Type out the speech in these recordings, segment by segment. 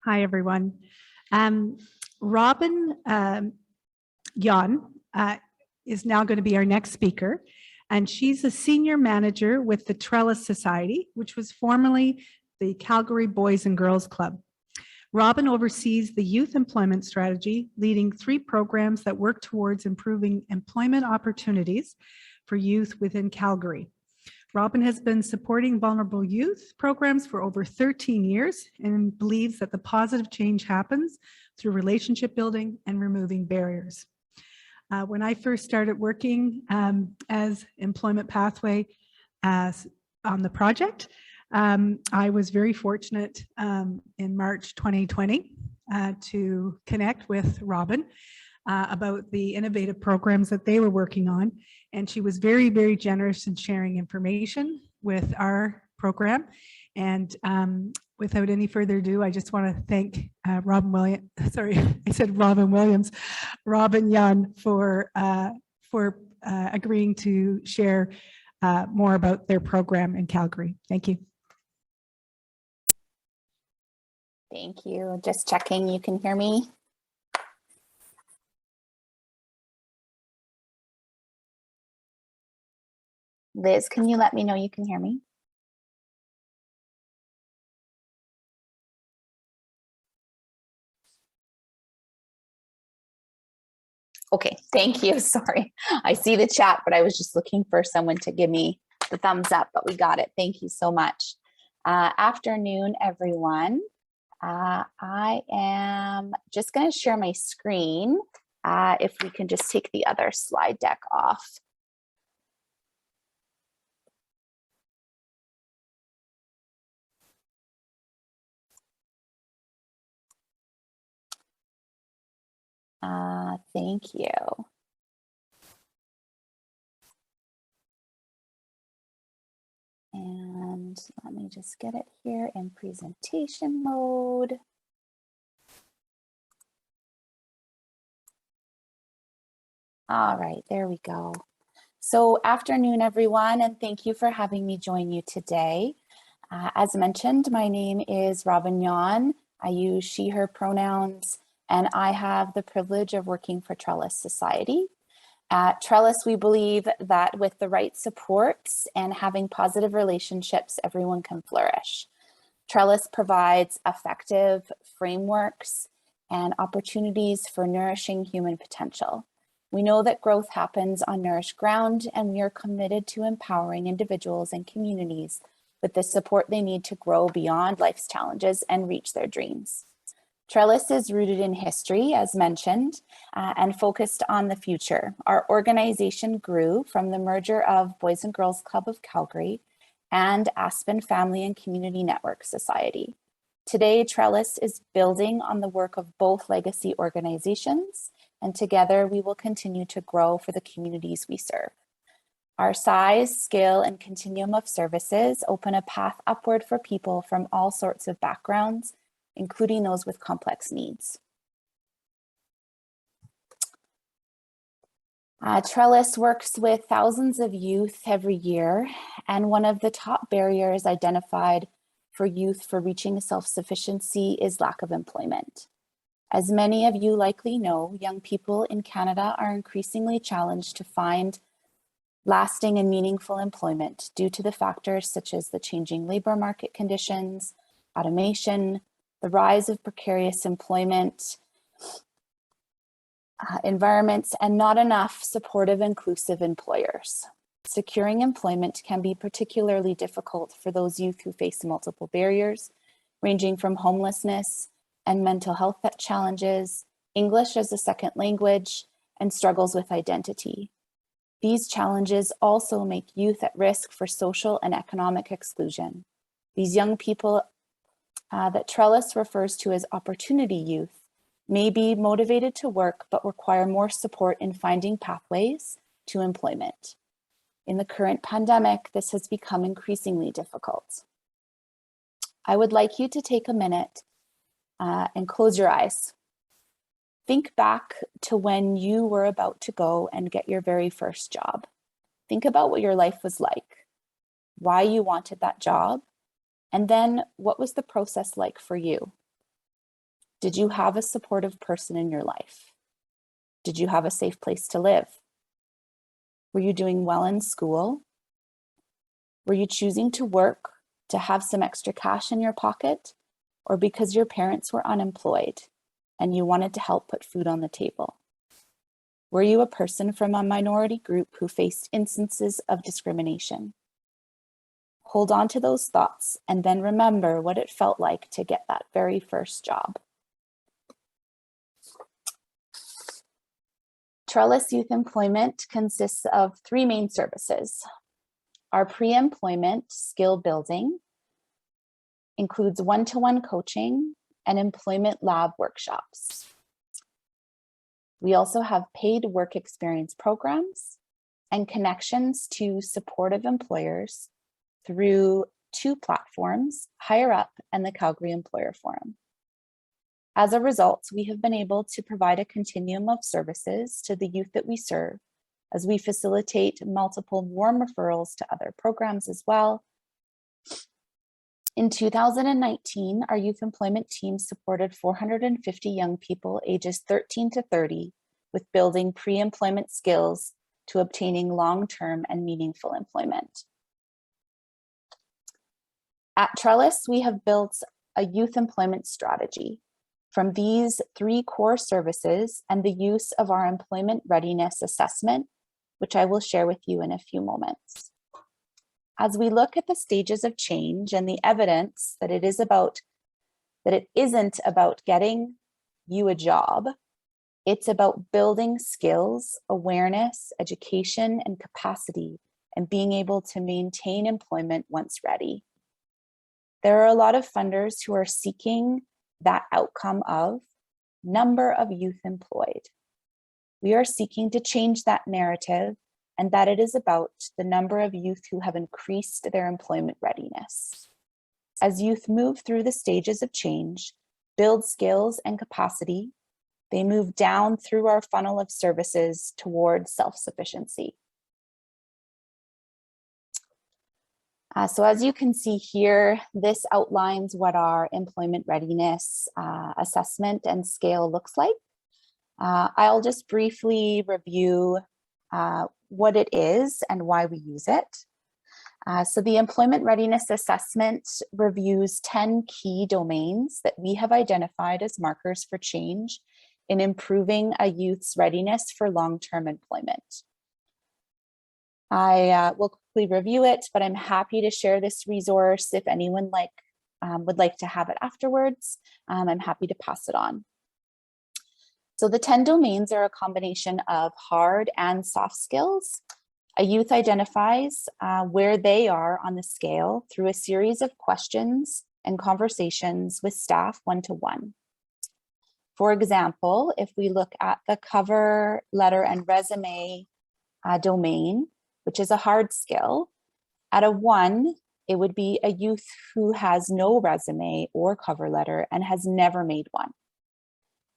Hi, everyone. Robyn Jan is now going to be our next speaker, and she's a senior manager with the Trellis Society, which was formerly the Calgary Boys and Girls Club. Robyn oversees the youth employment strategy, leading 3 programs that work towards improving employment opportunities for youth within Calgary. Robyn has been supporting vulnerable youth programs for over 13 years and believes that the positive change happens through relationship building and removing barriers. When I first started working as employment pathway on the project, I was very fortunate in March 2020 to connect with Robyn about the innovative programs that they were working on. And she was very, very generous in sharing information with our program. And without any further ado, I just want to thank Robyn Jan for agreeing to share more about their program in Calgary. Thank you. Thank you. Just checking you can hear me. Liz, can you let me know you can hear me? Okay, thank you. Sorry, I see the chat, but I was just looking for someone to give me the thumbs up, but we got it. Thank you so much. Afternoon, everyone. I am just going to share my screen. If we can just take the other slide deck off. Thank you. And let me just get it here in presentation mode. All right, there we go. So afternoon, everyone, and thank you for having me join you today. As mentioned, my name is Robyn Jan. I use she, her pronouns, and I have the privilege of working for Trellis Society. At Trellis, we believe that with the right supports and having positive relationships, everyone can flourish. Trellis provides effective frameworks and opportunities for nourishing human potential. We know that growth happens on nourished ground, and we are committed to empowering individuals and communities with the support they need to grow beyond life's challenges and reach their dreams. Trellis is rooted in history, as mentioned, and focused on the future. Our organization grew from the merger of Boys and Girls Club of Calgary and Aspen Family and Community Network Society. Today, Trellis is building on the work of both legacy organizations, and together we will continue to grow for the communities we serve. Our size, scale, and continuum of services open a path upward for people from all sorts of backgrounds, including those with complex needs. Trellis works with thousands of youth every year, and one of the top barriers identified for youth for reaching self-sufficiency is lack of employment. As many of you likely know, young people in Canada are increasingly challenged to find lasting and meaningful employment due to the factors such as the changing labor market conditions, automation, the rise of precarious employment environments, and not enough supportive, inclusive employers. Securing employment can be particularly difficult for those youth who face multiple barriers, ranging from homelessness and mental health challenges, English as a second language, and struggles with identity. These challenges also make youth at risk for social and economic exclusion. These young people that Trellis refers to as opportunity youth may be motivated to work but require more support in finding pathways to employment. In the current pandemic, this has become increasingly difficult. I would like you to take a minute and close your eyes. Think back to when you were about to go and get your very first job. Think about what your life was like, why you wanted that job, and then what was the process like for you? Did you have a supportive person in your life? Did you have a safe place to live? Were you doing well in school? Were you choosing to work to have some extra cash in your pocket, or because your parents were unemployed and you wanted to help put food on the table? Were you a person from a minority group who faced instances of discrimination? Hold on to those thoughts and then remember what it felt like to get that very first job. Trellis Youth Employment consists of 3 main services. Our pre-employment skill building includes one-to-one coaching and employment lab workshops. We also have paid work experience programs and connections to supportive employers through 2 platforms, Higher Up and the Calgary Employer Forum. As a result, we have been able to provide a continuum of services to the youth that we serve as we facilitate multiple warm referrals to other programs as well. In 2019, our youth employment team supported 450 young people ages 13 to 30 with building pre-employment skills to obtaining long-term and meaningful employment. At Trellis, we have built a youth employment strategy. From these 3 core services and the use of our employment readiness assessment, which I will share with you in a few moments. As we look at the stages of change and the evidence that it isn't about getting you a job, it's about building skills, awareness, education, and capacity, and being able to maintain employment once ready. There are a lot of funders who are seeking that outcome of number of youth employed. We are seeking to change that narrative and that it is about the number of youth who have increased their employment readiness. As youth move through the stages of change, build skills and capacity, they move down through our funnel of services towards self-sufficiency. So as you can see here, this outlines what our employment readiness assessment and scale looks like. I'll just briefly review what it is and why we use it. So the employment readiness assessment reviews 10 key domains that we have identified as markers for change in improving a youth's readiness for long-term employment. I will quickly review it, but I'm happy to share this resource if anyone would like to have it afterwards. I'm happy to pass it on. So the 10 domains are a combination of hard and soft skills. A youth identifies where they are on the scale through a series of questions and conversations with staff one-to-one. For example, if we look at the cover letter and resume domain, which is a hard skill, at a 1, it would be a youth who has no resume or cover letter and has never made one.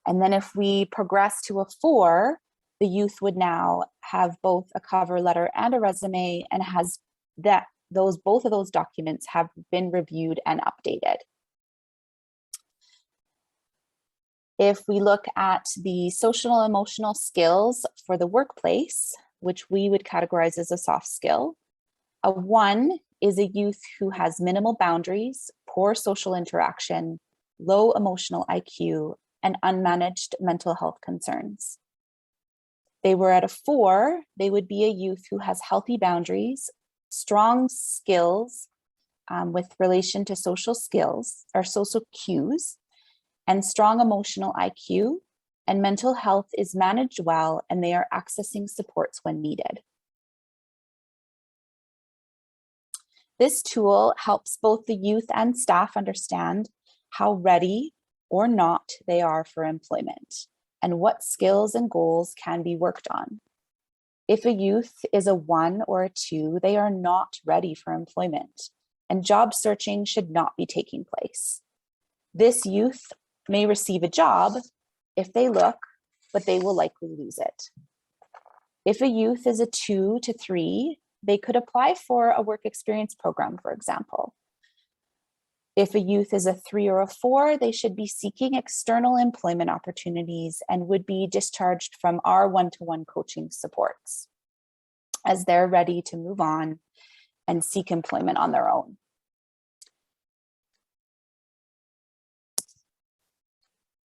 And then if we progress to a 4, the youth would now have both a cover letter and a resume and has both of those documents have been reviewed and updated. If we look at the social and emotional skills for the workplace, which we would categorize as a soft skill, a 1 is a youth who has minimal boundaries, poor social interaction, low emotional IQ, and unmanaged mental health concerns. They were at a 4, they would be a youth who has healthy boundaries, strong skills with relation to social skills or social cues, and strong emotional IQ, and mental health is managed well, and they are accessing supports when needed. This tool helps both the youth and staff understand how ready or not they are for employment and what skills and goals can be worked on. If a youth is a 1 or a 2, they are not ready for employment, and job searching should not be taking place. This youth may receive a job if they look, but they will likely lose it. If a youth is a 2 to 3, they could apply for a work experience program, for example. If a youth is a 3 or a 4, they should be seeking external employment opportunities and would be discharged from our one-to-one coaching supports as they're ready to move on and seek employment on their own.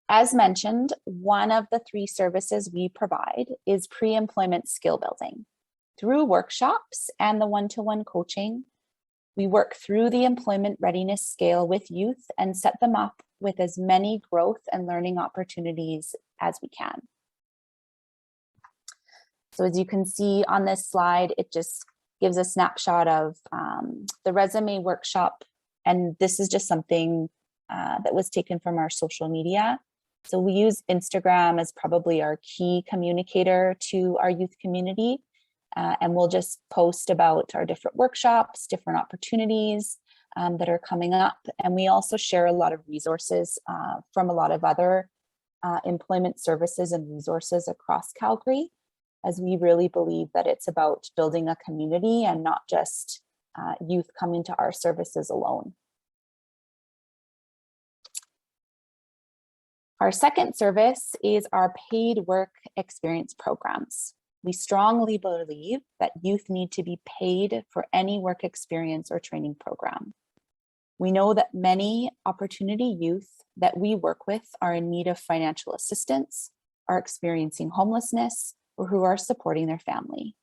As mentioned, one of the 3 services we provide is pre-employment skill building. Through workshops and the one-to-one coaching, we work through the employment readiness scale with youth and set them up with as many growth and learning opportunities as we can. So as you can see on this slide, it just gives a snapshot of the resume workshop. And this is just something that was taken from our social media. So we use Instagram as probably our key communicator to our youth community. And we'll just post about our different workshops, different opportunities that are coming up. And we also share a lot of resources from a lot of other employment services and resources across Calgary, as we really believe that it's about building a community and not just youth coming to our services alone. Our second service is our paid work experience programs. We strongly believe that youth need to be paid for any work experience or training program. We know that many opportunity youth that we work with are in need of financial assistance, are experiencing homelessness, or who are supporting their family.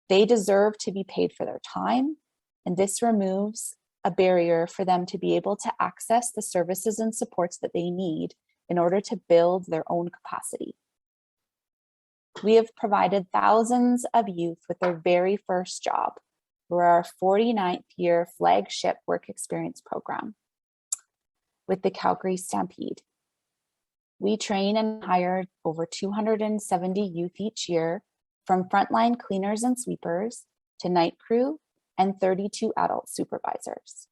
They deserve to be paid for their time, and this removes a barrier for them to be able to access the services and supports that they need in order to build their own capacity. We have provided thousands of youth with their very first job through our 49th year flagship work experience program with the Calgary Stampede. We train and hire over 270 youth each year, from frontline cleaners and sweepers to night crew and 32 adult supervisors.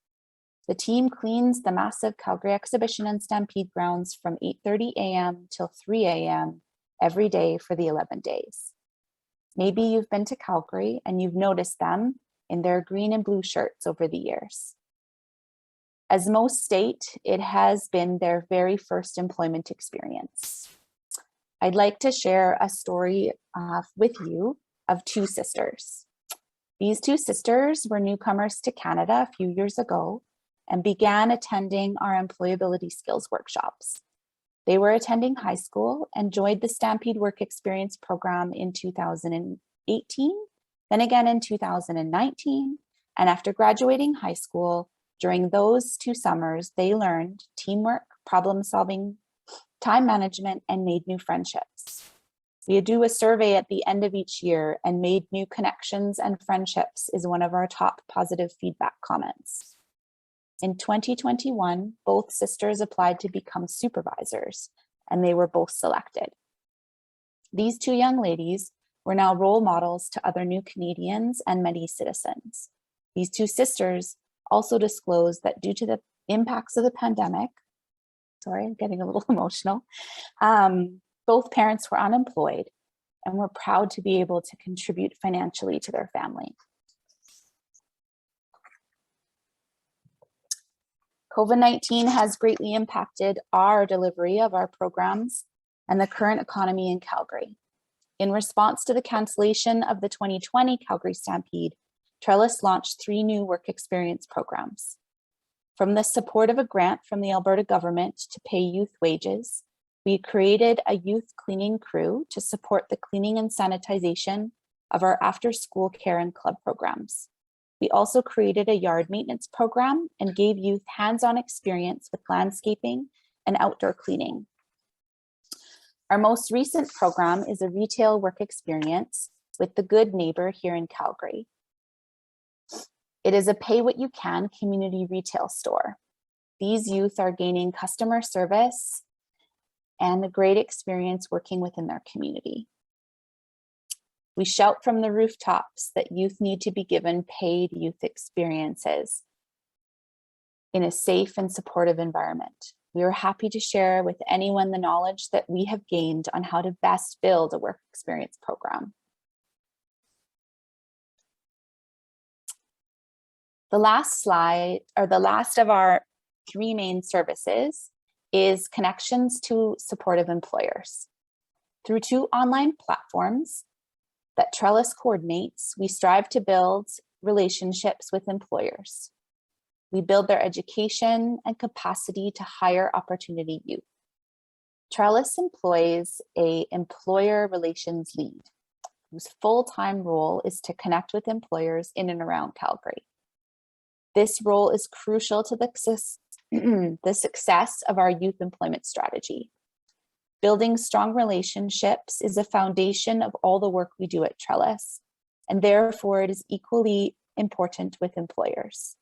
The team cleans the massive Calgary Exhibition and Stampede grounds from 8:30 a.m. till 3 a.m. every day for the 11 days. Maybe you've been to Calgary and you've noticed them in their green and blue shirts over the years. As most state, it has been their very first employment experience. I'd like to share a story with you of 2 sisters. These 2 sisters were newcomers to Canada a few years ago and began attending our employability skills workshops. They were attending high school and joined the Stampede Work Experience program in 2018, then again in 2019, and after graduating high school, during those 2 summers, they learned teamwork, problem solving, time management, and made new friendships. We do a survey at the end of each year, and made new connections and friendships is one of our top positive feedback comments. In 2021, both sisters applied to become supervisors, and they were both selected. These 2 young ladies were now role models to other new Canadians and many citizens. These 2 sisters also disclosed that due to the impacts of the pandemic, sorry, I'm getting a little emotional, both parents were unemployed and were proud to be able to contribute financially to their family. COVID-19 has greatly impacted our delivery of our programs and the current economy in Calgary. In response to the cancellation of the 2020 Calgary Stampede, Trellis launched 3 new work experience programs. From the support of a grant from the Alberta government to pay youth wages, we created a youth cleaning crew to support the cleaning and sanitization of our after-school care and club programs. We also created a yard maintenance program and gave youth hands-on experience with landscaping and outdoor cleaning. Our most recent program is a retail work experience with the Good Neighbor here in Calgary. It is a pay-what-you-can community retail store. These youth are gaining customer service and a great experience working within their community. We shout from the rooftops that youth need to be given paid youth experiences in a safe and supportive environment. We are happy to share with anyone the knowledge that we have gained on how to best build a work experience program. The last slide, or the last of our three main services is connections to supportive employers. Through two online platforms that Trellis coordinates, we strive to build relationships with employers. We build their education and capacity to hire opportunity youth. Trellis employs an employer relations lead whose full-time role is to connect with employers in and around Calgary. This role is crucial to the success of our youth employment strategy. Building strong relationships is a foundation of all the work we do at Trellis, and therefore it is equally important with employers.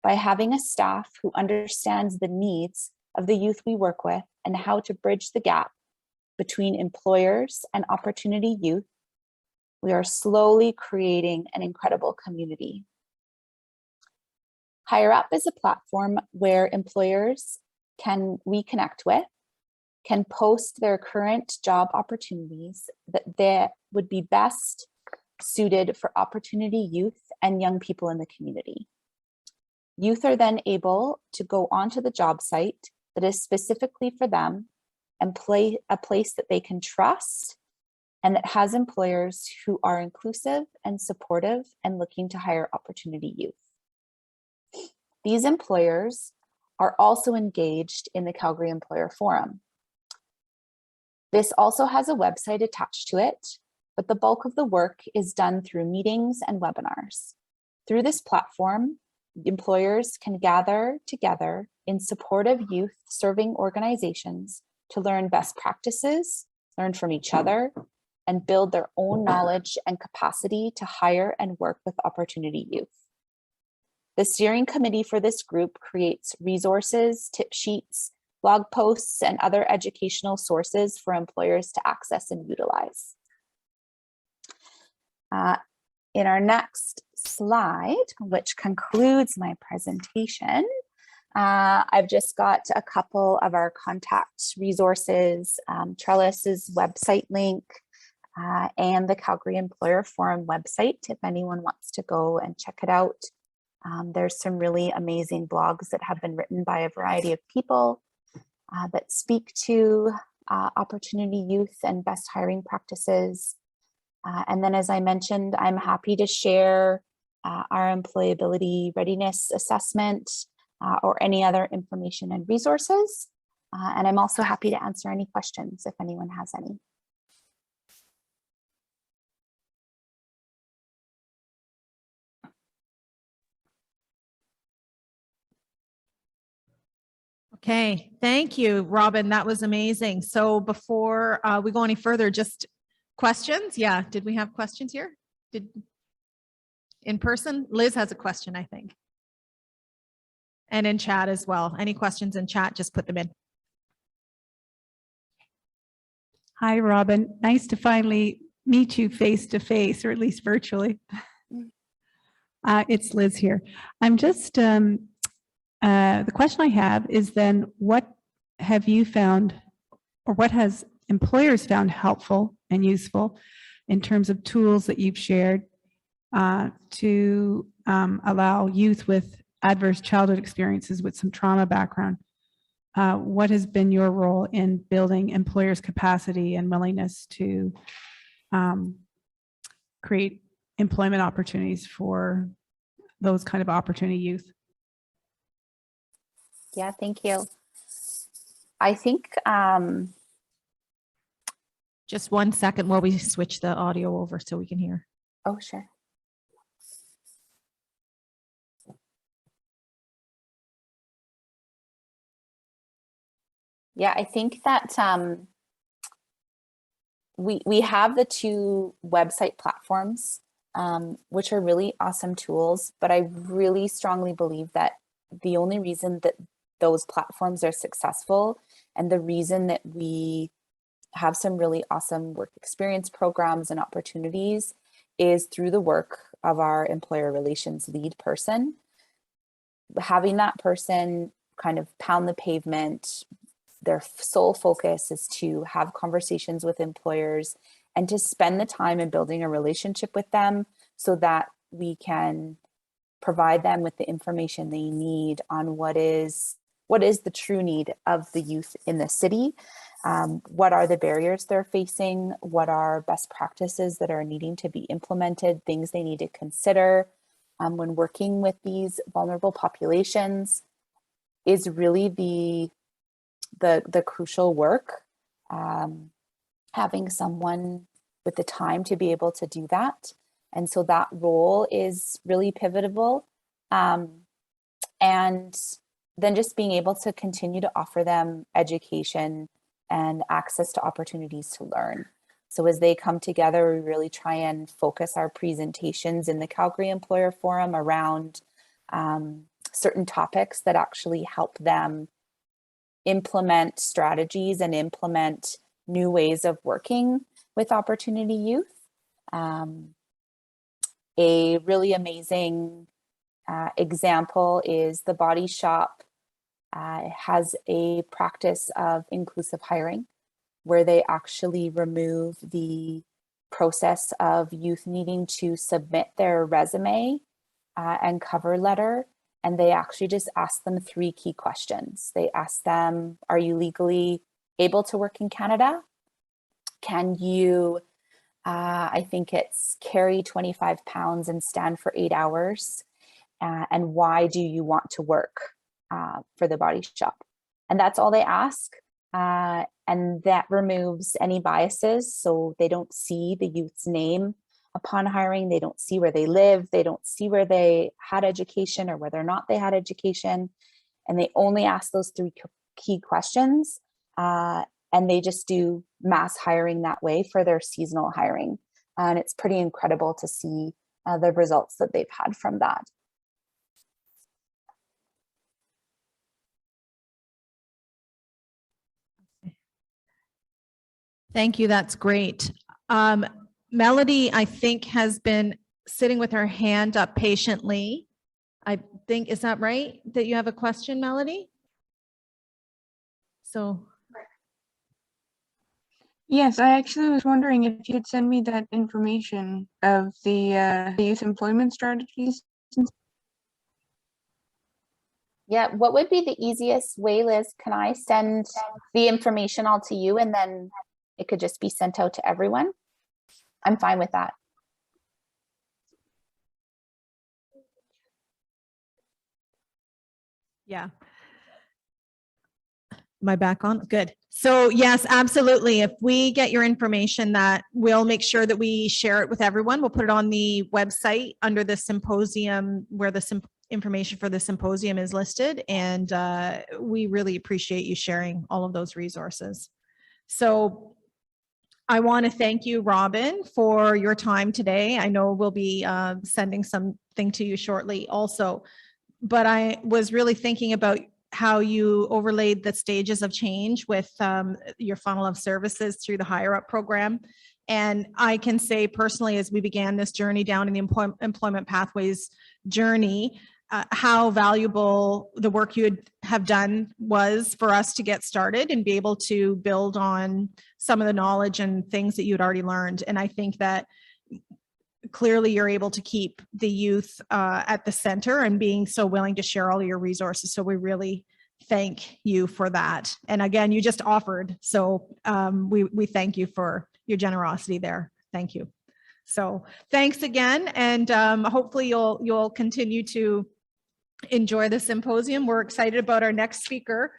By having a staff who understands the needs of the youth we work with and how to bridge the gap between employers and opportunity youth, we are slowly creating an incredible community. Hire Up is a platform where employers we connect with can post their current job opportunities that would be best suited for opportunity youth and young people in the community. Youth are then able to go onto the job site that is specifically for them and play a place that they can trust and that has employers who are inclusive and supportive and looking to hire opportunity youth. These employers are also engaged in the Calgary Employer Forum. This also has a website attached to it, but the bulk of the work is done through meetings and webinars. Through this platform, employers can gather together in supportive youth serving organizations to learn best practices, learn from each other, and build their own knowledge and capacity to hire and work with opportunity youth. The steering committee for this group creates resources, tip sheets, blog posts, and other educational sources for employers to access and utilize. In our next slide, which concludes my presentation, I've just got a couple of our contact resources, Trellis's website link, and the Calgary Employer Forum website if anyone wants to go and check it out. There's some really amazing blogs that have been written by a variety of people that speak to opportunity youth and best hiring practices. And then, as I mentioned, I'm happy to share our employability readiness assessment or any other information and resources. And I'm also happy to answer any questions if anyone has any. Okay, thank you, Robyn. That was amazing. So before we go any further, just questions? Yeah, did we have questions here? In person? Liz has a question, I think. And in chat as well. Any questions in chat, just put them in. Hi, Robyn. Nice to finally meet you face to face, or at least virtually. It's Liz here. I'm just, the question I have is then, what have you found, or what has employers found helpful and useful in terms of tools that you've shared to allow youth with adverse childhood experiences with some trauma background? What has been your role in building employers' capacity and willingness to create employment opportunities for those kind of opportunity youth? Yeah, thank you. I think just 1 second while we switch the audio over so we can hear. Oh, sure. Yeah, I think that we have the two website platforms, which are really awesome tools, but I really strongly believe that the only reason that those platforms are successful and the reason that we have some really awesome work experience programs and opportunities is through the work of our employer relations lead person. Having that person kind of pound the pavement, their sole focus is to have conversations with employers and to spend the time in building a relationship with them so that we can provide them with the information they need on what is what is the true need of the youth in the city? What are the barriers they're facing? What are best practices that are needing to be implemented, things they need to consider when working with these vulnerable populations is really the crucial work. Having someone with the time to be able to do that. And so that role is really pivotal. And then just being able to continue to offer them education and access to opportunities to learn. So as they come together, we really try and focus our presentations in the Calgary Employer Forum around certain topics that actually help them implement strategies and implement new ways of working with Opportunity Youth. A really amazing example is the Body Shop has a practice of inclusive hiring where they actually remove the process of youth needing to submit their resume and cover letter. And they actually just ask them 3 key questions. They ask them, are you legally able to work in Canada? Can you, I think it's carry 25 pounds and stand for 8 hours? And why do you want to work for the Body Shop? And that's all they ask. And that removes any biases. So they don't see the youth's name upon hiring. They don't see where they live. They don't see where they had education or whether or not they had education. And they only ask those 3 key questions. And they just do mass hiring that way for their seasonal hiring. And it's pretty incredible to see the results that they've had from that. Thank you. That's great. Melody, I think, has been sitting with her hand up patiently. I think, is that right? That you have a question, Melody? So. Yes, I actually was wondering if you could send me that information of the youth employment strategies. Yeah, what would be the easiest way, Liz? Can I send the information all to you and then it could just be sent out to everyone? I'm fine with that. Yeah. Am I back on? Good. So yes, absolutely. If we get your information, that we'll make sure that we share it with everyone. We'll put it on the website under the symposium where the information for the symposium is listed. And we really appreciate you sharing all of those resources. So I want to thank you, Robyn, for your time today. I know we'll be sending something to you shortly also, but I was really thinking about how you overlaid the stages of change with your funnel of services through the Higher Up program. And I can say personally, as we began this journey down in the employment pathways journey, how valuable the work you have done was for us to get started and be able to build on some of the knowledge and things that you'd already learned. And I think that clearly you're able to keep the youth at the center and being so willing to share all your resources. So we really thank you for that. And again, you just offered. So we thank you for your generosity there. Thank you. So thanks again. And hopefully you'll continue to enjoy the symposium. We're excited about our next speaker.